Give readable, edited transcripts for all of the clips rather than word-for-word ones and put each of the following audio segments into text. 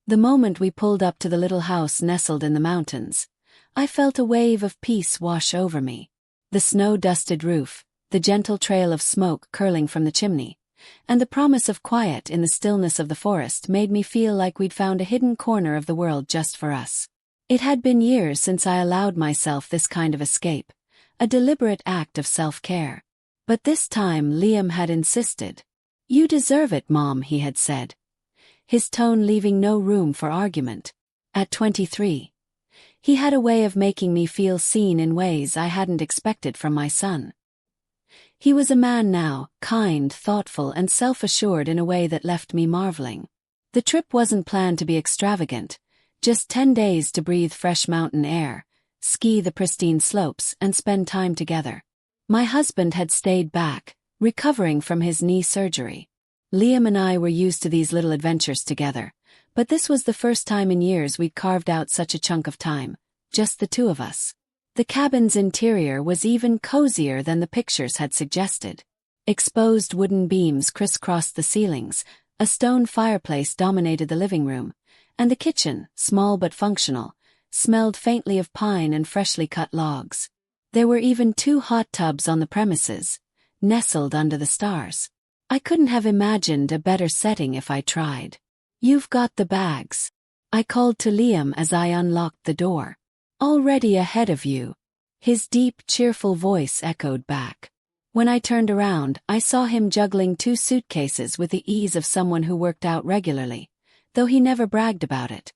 The moment we pulled up to the little house nestled in the mountains, I felt a wave of peace wash over me. The snow-dusted roof, the gentle trail of smoke curling from the chimney, and the promise of quiet in the stillness of the forest made me feel like we'd found a hidden corner of the world just for us. It had been years since I allowed myself this kind of escape, a deliberate act of self-care. But this time Liam had insisted. "You deserve it, Mom," he had said, his tone leaving no room for argument. At 23, he had a way of making me feel seen in ways I hadn't expected from my son. He was a man now, kind, thoughtful, and self-assured in a way that left me marveling. The trip wasn't planned to be extravagant, just 10 days to breathe fresh mountain air, ski the pristine slopes, and spend time together. My husband had stayed back, recovering from his knee surgery. Liam and I were used to these little adventures together, but this was the first time in years we'd carved out such a chunk of time, just the two of us. The cabin's interior was even cozier than the pictures had suggested. Exposed wooden beams crisscrossed the ceilings, a stone fireplace dominated the living room, and the kitchen, small but functional, smelled faintly of pine and freshly cut logs. There were even 2 hot tubs on the premises, nestled under the stars. I couldn't have imagined a better setting if I tried. "You've got the bags," I called to Liam as I unlocked the door. "Already ahead of you," his deep, cheerful voice echoed back. When I turned around, I saw him juggling 2 suitcases with the ease of someone who worked out regularly, though he never bragged about it.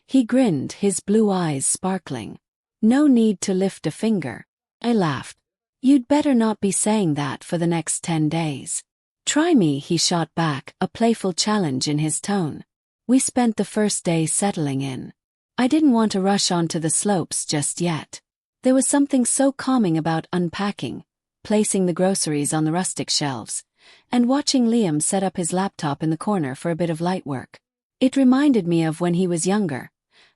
He grinned, his blue eyes sparkling. "No need to lift a finger." I laughed. "You'd better not be saying that for the next 10 days. "Try me," he shot back, a playful challenge in his tone. We spent the first day settling in. I didn't want to rush onto the slopes just yet. There was something so calming about unpacking, placing the groceries on the rustic shelves, and watching Liam set up his laptop in the corner for a bit of light work. It reminded me of when he was younger,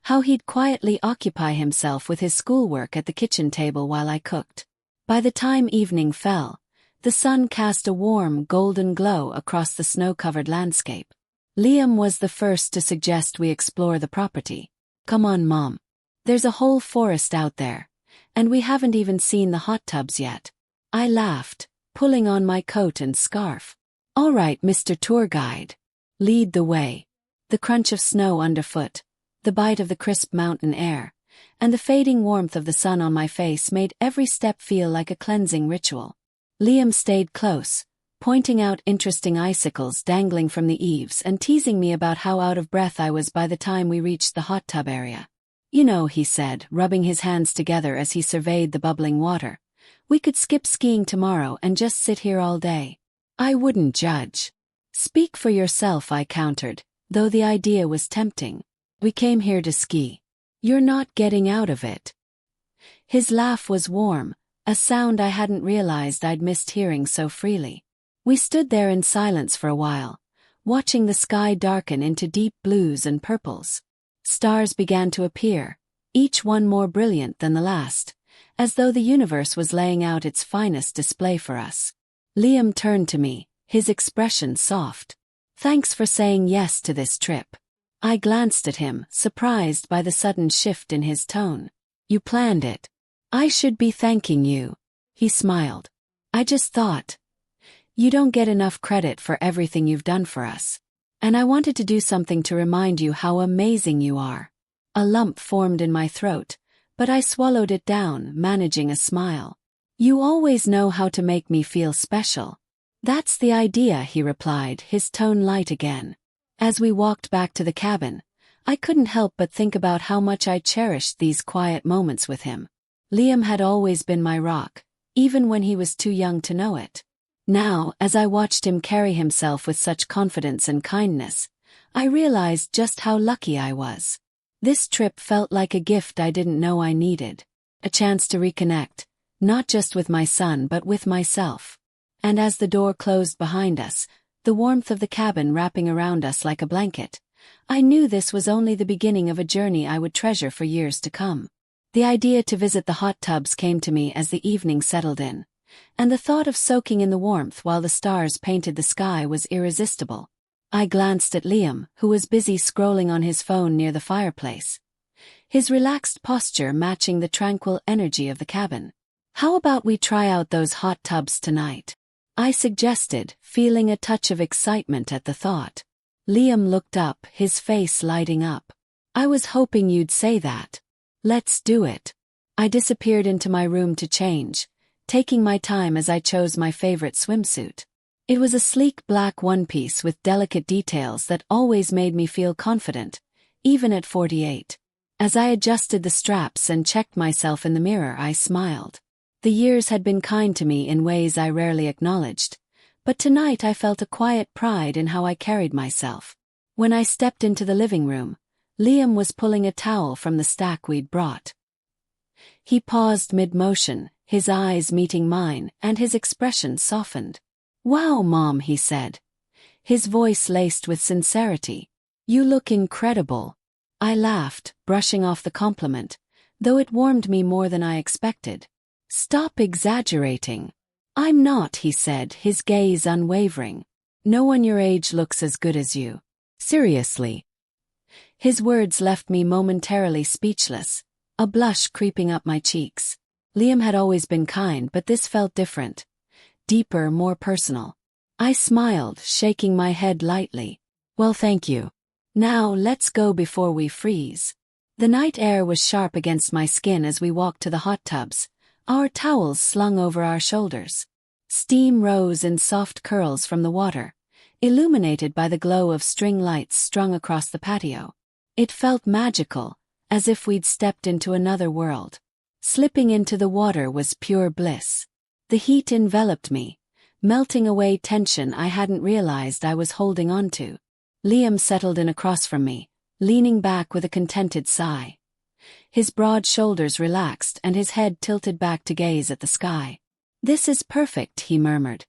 how he'd quietly occupy himself with his schoolwork at the kitchen table while I cooked. By the time evening fell, the sun cast a warm, golden glow across the snow-covered landscape. Liam was the first to suggest we explore the property. "Come on, Mom. There's a whole forest out there, and we haven't even seen the hot tubs yet." I laughed, pulling on my coat and scarf. "All right, Mr. Tour Guide. Lead the way." The crunch of snow underfoot, the bite of the crisp mountain air, and the fading warmth of the sun on my face made every step feel like a cleansing ritual. Liam stayed close, pointing out interesting icicles dangling from the eaves and teasing me about how out of breath I was by the time we reached the hot tub area. "You know," he said, rubbing his hands together as he surveyed the bubbling water, "we could skip skiing tomorrow and just sit here all day." I wouldn't judge. "Speak for yourself," I countered, though the idea was tempting. "We came here to ski. You're not getting out of it." His laugh was warm, a sound I hadn't realized I'd missed hearing so freely. We stood there in silence for a while, watching the sky darken into deep blues and purples. Stars began to appear, each one more brilliant than the last, as though the universe was laying out its finest display for us. Liam turned to me, his expression soft. "Thanks for saying yes to this trip." I glanced at him, surprised by the sudden shift in his tone. "You planned it." "I should be thanking you." He smiled. "I just thought, you don't get enough credit for everything you've done for us. And I wanted to do something to remind you how amazing you are." A lump formed in my throat, but I swallowed it down, managing a smile. "You always know how to make me feel special." "That's the idea," he replied, his tone light again. As we walked back to the cabin, I couldn't help but think about how much I cherished these quiet moments with him. Liam had always been my rock, even when he was too young to know it. Now, as I watched him carry himself with such confidence and kindness, I realized just how lucky I was. This trip felt like a gift I didn't know I needed. A chance to reconnect, not just with my son but with myself. And as the door closed behind us, the warmth of the cabin wrapping around us like a blanket, I knew this was only the beginning of a journey I would treasure for years to come. The idea to visit the hot tubs came to me as the evening settled in, and the thought of soaking in the warmth while the stars painted the sky was irresistible. I glanced at Liam, who was busy scrolling on his phone near the fireplace, his relaxed posture matching the tranquil energy of the cabin. "How about we try out those hot tubs tonight?" I suggested, feeling a touch of excitement at the thought. Liam looked up, his face lighting up. "I was hoping you'd say that. Let's do it." I disappeared into my room to change, taking my time as I chose my favorite swimsuit. It was a sleek black one-piece with delicate details that always made me feel confident, even at 48. As I adjusted the straps and checked myself in the mirror, I smiled. The years had been kind to me in ways I rarely acknowledged, but tonight I felt a quiet pride in how I carried myself. When I stepped into the living room, Liam was pulling a towel from the stack we'd brought. He paused mid-motion, his eyes meeting mine, and his expression softened. "Wow, Mom," he said, his voice laced with sincerity. "You look incredible." I laughed, brushing off the compliment, though it warmed me more than I expected. "Stop exaggerating." "I'm not," he said, his gaze unwavering. "No one your age looks as good as you. Seriously." His words left me momentarily speechless, a blush creeping up my cheeks. Liam had always been kind, but this felt different. Deeper, more personal. I smiled, shaking my head lightly. "Well, thank you. Now, let's go before we freeze." The night air was sharp against my skin as we walked to the hot tubs, our towels slung over our shoulders. Steam rose in soft curls from the water, illuminated by the glow of string lights strung across the patio. It felt magical, as if we'd stepped into another world. Slipping into the water was pure bliss. The heat enveloped me, melting away tension I hadn't realized I was holding on to. Liam settled in across from me, leaning back with a contented sigh. His broad shoulders relaxed and his head tilted back to gaze at the sky. "This is perfect," he murmured,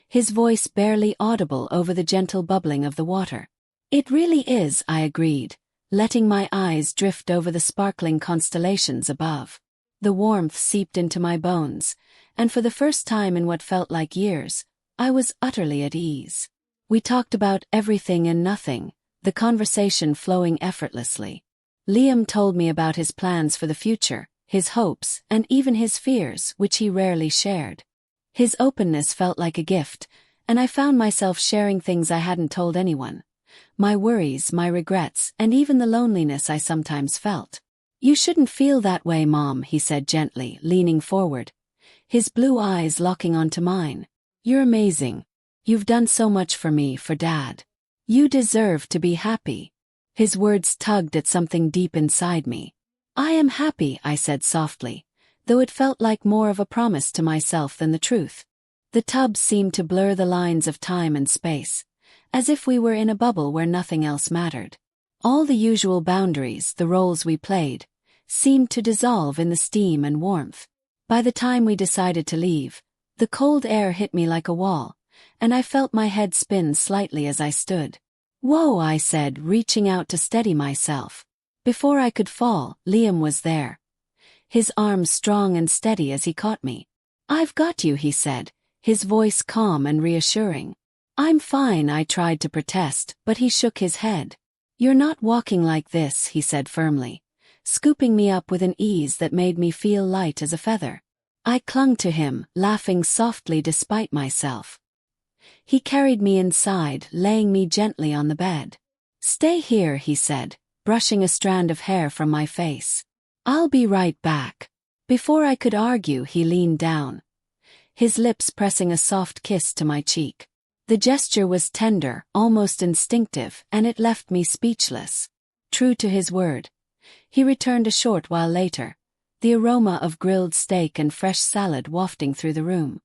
his voice barely audible over the gentle bubbling of the water. "It really is," I agreed, letting my eyes drift over the sparkling constellations above. The warmth seeped into my bones, and for the first time in what felt like years, I was utterly at ease. We talked about everything and nothing, the conversation flowing effortlessly. Liam told me about his plans for the future, his hopes, and even his fears, which he rarely shared. His openness felt like a gift, and I found myself sharing things I hadn't told anyone. My worries, my regrets, and even the loneliness I sometimes felt. "You shouldn't feel that way, Mom," he said gently, leaning forward, his blue eyes locking onto mine. "You're amazing. You've done so much for me, for Dad. You deserve to be happy." His words tugged at something deep inside me. "I am happy," I said softly, though it felt like more of a promise to myself than the truth. The tub seemed to blur the lines of time and space, as if we were in a bubble where nothing else mattered. All the usual boundaries, the roles we played, seemed to dissolve in the steam and warmth. By the time we decided to leave, the cold air hit me like a wall, and I felt my head spin slightly as I stood. "Whoa," I said, reaching out to steady myself. Before I could fall, Liam was there, his arms strong and steady as he caught me. "I've got you," he said, his voice calm and reassuring. "I'm fine," I tried to protest, but he shook his head. "You're not walking like this," he said firmly, scooping me up with an ease that made me feel light as a feather. I clung to him, laughing softly despite myself. He carried me inside, laying me gently on the bed. "Stay here," he said, brushing a strand of hair from my face. "I'll be right back." Before I could argue, he leaned down, his lips pressing a soft kiss to my cheek. The gesture was tender, almost instinctive, and it left me speechless. True to his word, he returned a short while later, the aroma of grilled steak and fresh salad wafting through the room.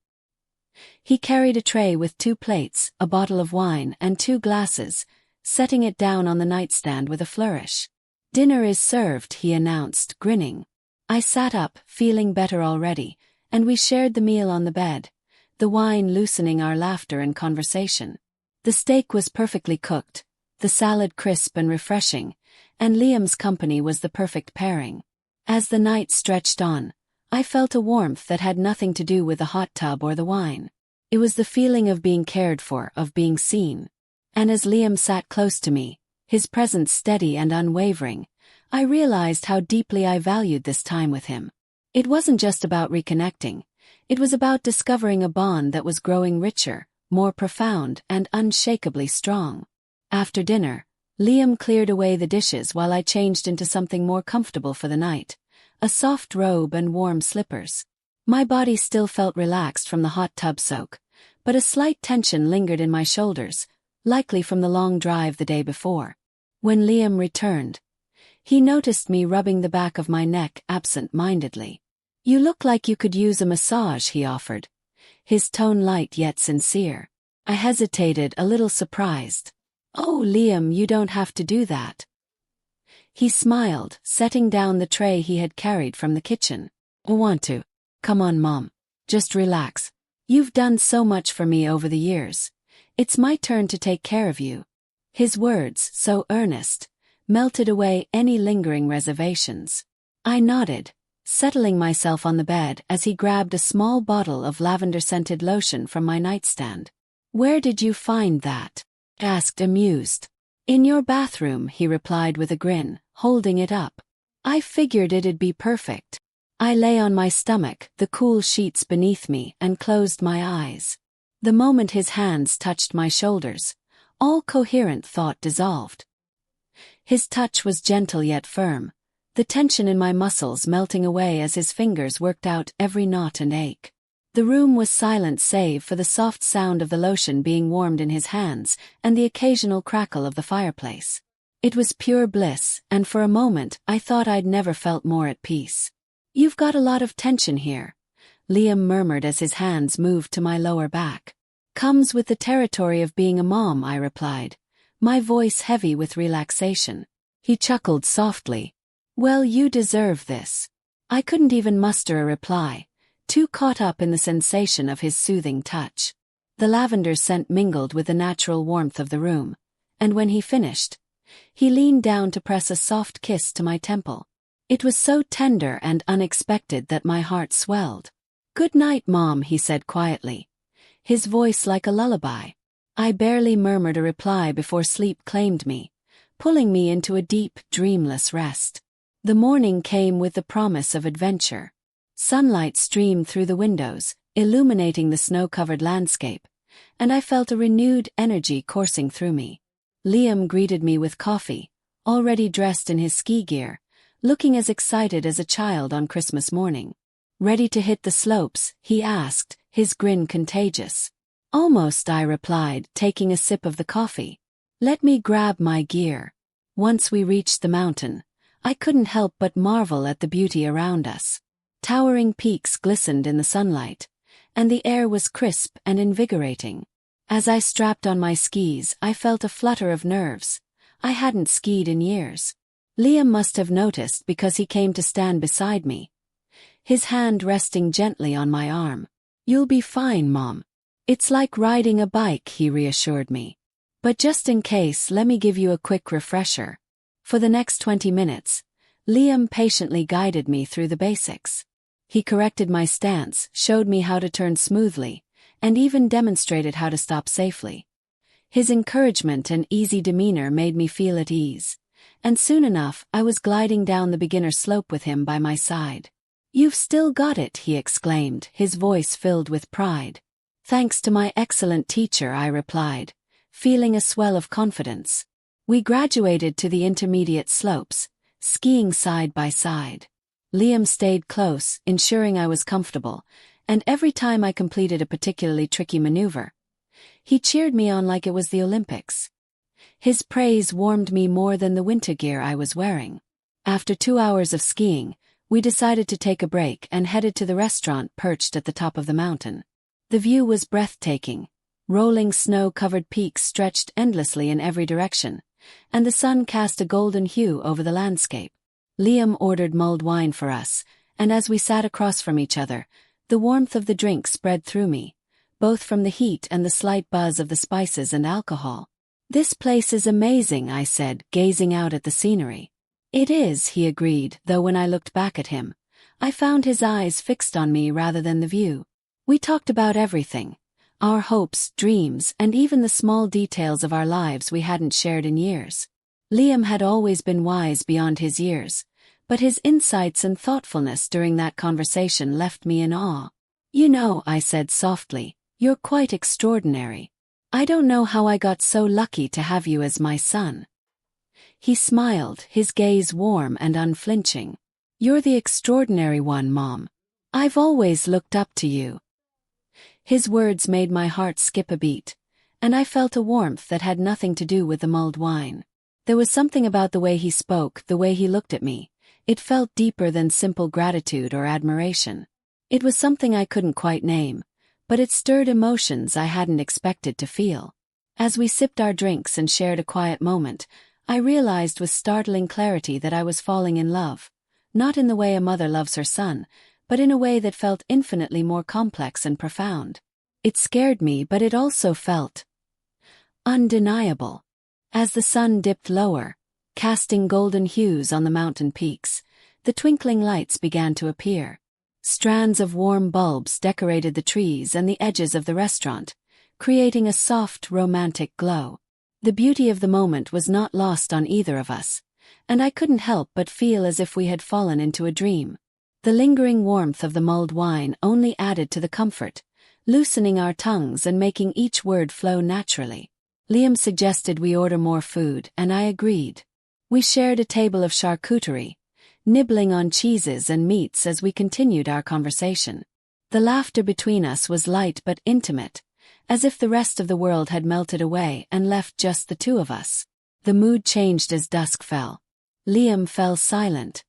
He carried a tray with 2 plates, a bottle of wine, and 2 glasses, setting it down on the nightstand with a flourish. "Dinner is served," he announced, grinning. I sat up, feeling better already, and we shared the meal on the bed, the wine loosening our laughter and conversation. The steak was perfectly cooked, the salad crisp and refreshing, and Liam's company was the perfect pairing. As the night stretched on, I felt a warmth that had nothing to do with the hot tub or the wine. It was the feeling of being cared for, of being seen. And as Liam sat close to me, his presence steady and unwavering, I realized how deeply I valued this time with him. It wasn't just about reconnecting, it was about discovering a bond that was growing richer, more profound, and unshakably strong. After dinner, Liam cleared away the dishes while I changed into something more comfortable for the night, a soft robe and warm slippers. My body still felt relaxed from the hot tub soak, but a slight tension lingered in my shoulders, likely from the long drive the day before. When Liam returned, he noticed me rubbing the back of my neck absent-mindedly. "You look like you could use a massage," he offered, his tone light yet sincere. I hesitated, a little surprised. "Oh, Liam, you don't have to do that." He smiled, setting down the tray he had carried from the kitchen. "I want to. Come on, Mom. Just relax. You've done so much for me over the years. It's my turn to take care of you." His words, so earnest, melted away any lingering reservations. I nodded, settling myself on the bed as he grabbed a small bottle of lavender-scented lotion from my nightstand. "Where did you find that?" I asked, amused. "In your bathroom," he replied with a grin, holding it up. "I figured it'd be perfect." I lay on my stomach, the cool sheets beneath me, and closed my eyes. The moment his hands touched my shoulders, all coherent thought dissolved. His touch was gentle yet firm, the tension in my muscles melting away as his fingers worked out every knot and ache. The room was silent save for the soft sound of the lotion being warmed in his hands and the occasional crackle of the fireplace. It was pure bliss, and for a moment I thought I'd never felt more at peace. "You've got a lot of tension here," Liam murmured as his hands moved to my lower back. "Comes with the territory of being a mom," I replied, my voice heavy with relaxation. He chuckled softly. "Well, you deserve this." I couldn't even muster a reply, too caught up in the sensation of his soothing touch. The lavender scent mingled with the natural warmth of the room, and when he finished, he leaned down to press a soft kiss to my temple. It was so tender and unexpected that my heart swelled. "Good night, Mom," he said quietly, his voice like a lullaby. I barely murmured a reply before sleep claimed me, pulling me into a deep, dreamless rest. The morning came with the promise of adventure. Sunlight streamed through the windows, illuminating the snow-covered landscape, and I felt a renewed energy coursing through me. Liam greeted me with coffee, already dressed in his ski gear, looking as excited as a child on Christmas morning. "Ready to hit the slopes?" he asked, his grin contagious. "Almost," I replied, taking a sip of the coffee. "Let me grab my gear." Once we reached the mountain, I couldn't help but marvel at the beauty around us. Towering peaks glistened in the sunlight, and the air was crisp and invigorating. As I strapped on my skis, I felt a flutter of nerves. I hadn't skied in years. Liam must have noticed because he came to stand beside me, his hand resting gently on my arm. "You'll be fine, Mom. It's like riding a bike," he reassured me. "But just in case, let me give you a quick refresher." For the next 20 minutes, Liam patiently guided me through the basics. He corrected my stance, showed me how to turn smoothly, and even demonstrated how to stop safely. His encouragement and easy demeanor made me feel at ease, and soon enough I was gliding down the beginner slope with him by my side. "You've still got it," he exclaimed, his voice filled with pride. "Thanks to my excellent teacher," I replied, feeling a swell of confidence. We graduated to the intermediate slopes, skiing side by side. Liam stayed close, ensuring I was comfortable, and every time I completed a particularly tricky maneuver, he cheered me on like it was the Olympics. His praise warmed me more than the winter gear I was wearing. After 2 hours of skiing, we decided to take a break and headed to the restaurant perched at the top of the mountain. The view was breathtaking. Rolling snow-covered peaks stretched endlessly in every direction, and the sun cast a golden hue over the landscape. Liam ordered mulled wine for us, and as we sat across from each other, the warmth of the drink spread through me, both from the heat and the slight buzz of the spices and alcohol. "This place is amazing," I said, gazing out at the scenery. "It is," he agreed, though when I looked back at him, I found his eyes fixed on me rather than the view. We talked about everything: Our hopes, dreams, and even the small details of our lives we hadn't shared in years. Liam had always been wise beyond his years, but his insights and thoughtfulness during that conversation left me in awe. "You know," I said softly, "you're quite extraordinary. I don't know how I got so lucky to have you as my son." He smiled, his gaze warm and unflinching. "You're the extraordinary one, Mom. I've always looked up to you." His words made my heart skip a beat, and I felt a warmth that had nothing to do with the mulled wine. There was something about the way he spoke, the way he looked at me. It felt deeper than simple gratitude or admiration. It was something I couldn't quite name, but it stirred emotions I hadn't expected to feel. As we sipped our drinks and shared a quiet moment, I realized with startling clarity that I was falling in love, not in the way a mother loves her son, but in a way that felt infinitely more complex and profound. It scared me, but it also felt undeniable. As the sun dipped lower, casting golden hues on the mountain peaks, the twinkling lights began to appear. Strands of warm bulbs decorated the trees and the edges of the restaurant, creating a soft, romantic glow. The beauty of the moment was not lost on either of us, and I couldn't help but feel as if we had fallen into a dream. The lingering warmth of the mulled wine only added to the comfort, loosening our tongues and making each word flow naturally. Liam suggested we order more food, and I agreed. We shared a table of charcuterie, nibbling on cheeses and meats as we continued our conversation. The laughter between us was light but intimate, as if the rest of the world had melted away and left just the two of us. The mood changed as dusk fell. Liam fell silent,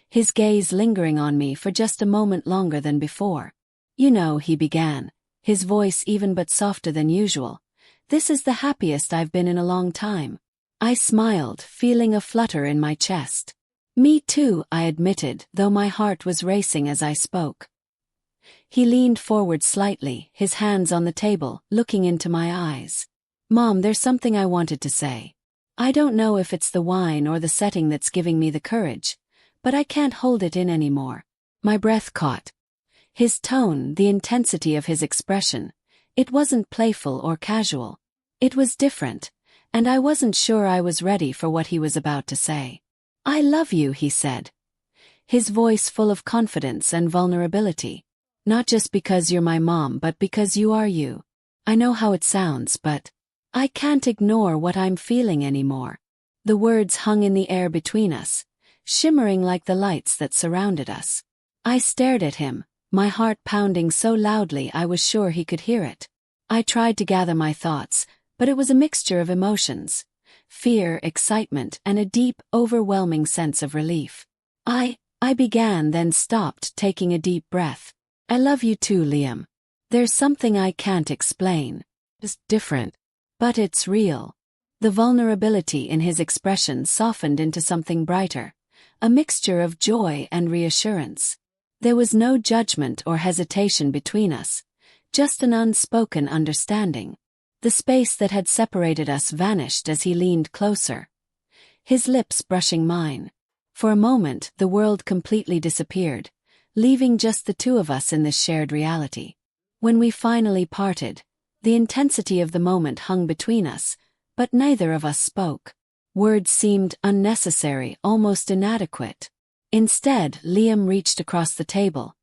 his gaze lingering on me for just a moment longer than before. "You know," he began, his voice even but softer than usual, "this is the happiest I've been in a long time." I smiled, feeling a flutter in my chest. "Me too," I admitted, though my heart was racing as I spoke. He leaned forward slightly, his hands on the table, looking into my eyes. "Mom, there's something I wanted to say. I don't know if it's the wine or the setting that's giving me the courage, but I can't hold it in anymore." My breath caught. His tone, the intensity of his expression, it wasn't playful or casual. It was different, and I wasn't sure I was ready for what he was about to say. "I love you," he said, his voice full of confidence and vulnerability. "Not just because you're my mom, but because you are you. I know how it sounds, but I can't ignore what I'm feeling anymore." The words hung in the air between us, shimmering like the lights that surrounded us. I stared at him, my heart pounding so loudly I was sure he could hear it. I tried to gather my thoughts, but it was a mixture of emotions: fear, excitement, and a deep, overwhelming sense of relief. I began, then stopped, taking a deep breath. "I love you too, Liam. There's something I can't explain. It's different, but it's real." The vulnerability in his expression softened into something brighter, a mixture of joy and reassurance. There was no judgment or hesitation between us, just an unspoken understanding. The space that had separated us vanished as he leaned closer, his lips brushing mine. For a moment, the world completely disappeared, leaving just the two of us in this shared reality. When we finally parted, the intensity of the moment hung between us, but neither of us spoke. Words seemed unnecessary, almost inadequate. Instead, Liam reached across the table,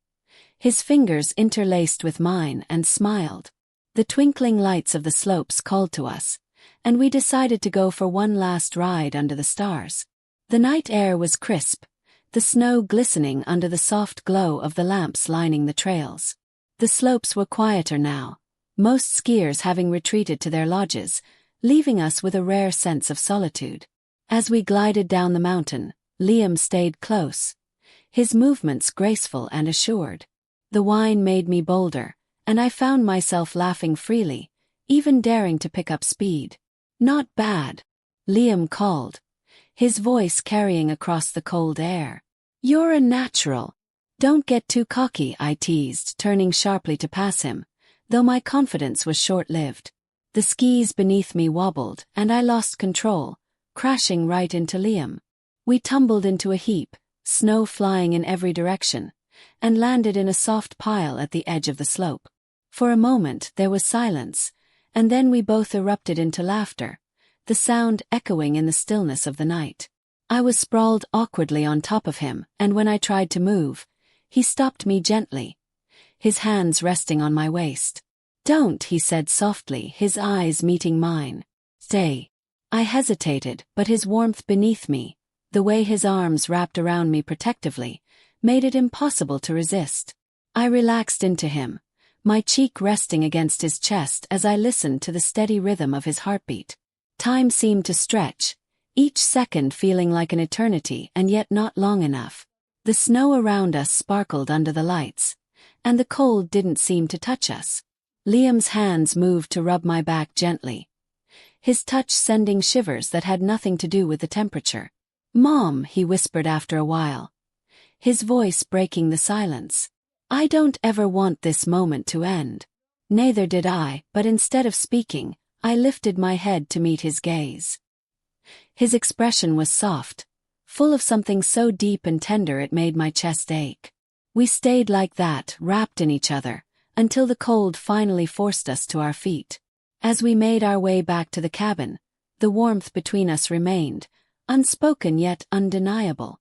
his fingers interlaced with mine, and smiled. The twinkling lights of the slopes called to us, and we decided to go for one last ride under the stars. The night air was crisp, the snow glistening under the soft glow of the lamps lining the trails. The slopes were quieter now, most skiers having retreated to their lodges, leaving us with a rare sense of solitude. As we glided down the mountain, Liam stayed close, his movements graceful and assured. The wine made me bolder, and I found myself laughing freely, even daring to pick up speed. "Not bad," Liam called, his voice carrying across the cold air. "You're a natural." "Don't get too cocky," I teased, turning sharply to pass him, though my confidence was short-lived. The skis beneath me wobbled, and I lost control, crashing right into Liam. We tumbled into a heap, snow flying in every direction, and landed in a soft pile at the edge of the slope. For a moment there was silence, and then we both erupted into laughter, the sound echoing in the stillness of the night. I was sprawled awkwardly on top of him, and when I tried to move, he stopped me gently, his hands resting on my waist. "Don't," he said softly, his eyes meeting mine. "Stay." I hesitated, but his warmth beneath me, the way his arms wrapped around me protectively, made it impossible to resist. I relaxed into him, my cheek resting against his chest as I listened to the steady rhythm of his heartbeat. Time seemed to stretch, each second feeling like an eternity and yet not long enough. The snow around us sparkled under the lights, and the cold didn't seem to touch us. Liam's hands moved to rub my back gently, his touch sending shivers that had nothing to do with the temperature. "Mom," he whispered after a while, his voice breaking the silence. "I don't ever want this moment to end." Neither did I, but instead of speaking, I lifted my head to meet his gaze. His expression was soft, full of something so deep and tender it made my chest ache. We stayed like that, wrapped in each other, until the cold finally forced us to our feet. As we made our way back to the cabin, the warmth between us remained, unspoken yet undeniable.